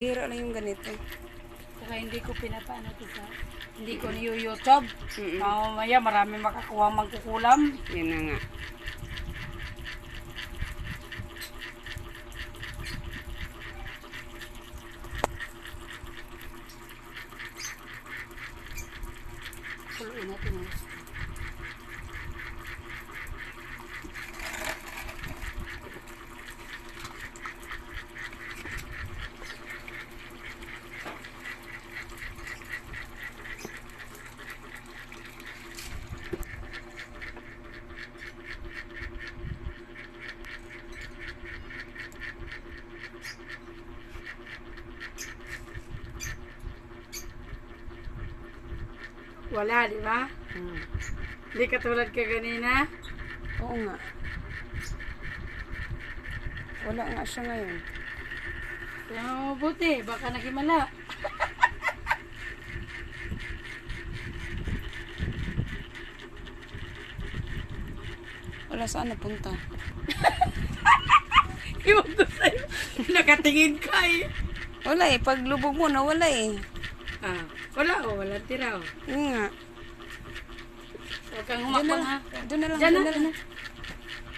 Hira lang yung ganito. Saka hindi ko pinapaano to sa, hindi ko niyo-YouTube. Mamaya marami makakuha magkukulam. Yun na nga. Kuluin natin yung gusto. Wala, di ba? Hindi katulad ka kanina. Oo nga. Wala nga siya ngayon. Kaya mabuti, baka naghimala. Wala saan napunta. Iwan ko sa'yo. Nakatingin ka eh. Wala eh. Pag lubog mo, nawala eh. Ah, wala oh, wala tira oh. Yun nga. Huwag kang Diyan na humakbang lang. ha. Doon na lang. Diyan Doon na, na lang.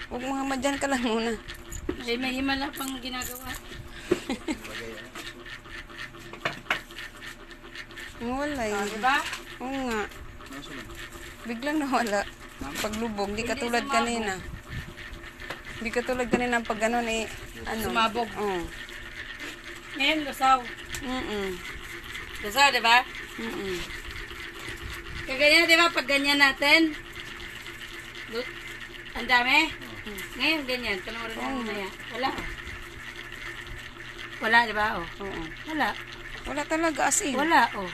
Huwag mga madyan ka lang muna. may himala pang ginagawa. Wala eh. Ah, diba? Oo nga. Biglang nawala. Pag lubog. Hindi katulad kanina. Hindi katulad kanina pag gano'n eh. Ano? Sumabog. Oo. Ngayon, lusaw. Lusaw, diba? Kaganyan, diba? Pag ganyan natin, ang dami. Ngayon, ganyan. Kanurin na mamaya. Wala oh. Wala, diba? Oh. Oo. Wala. Wala talaga as in. Wala oh.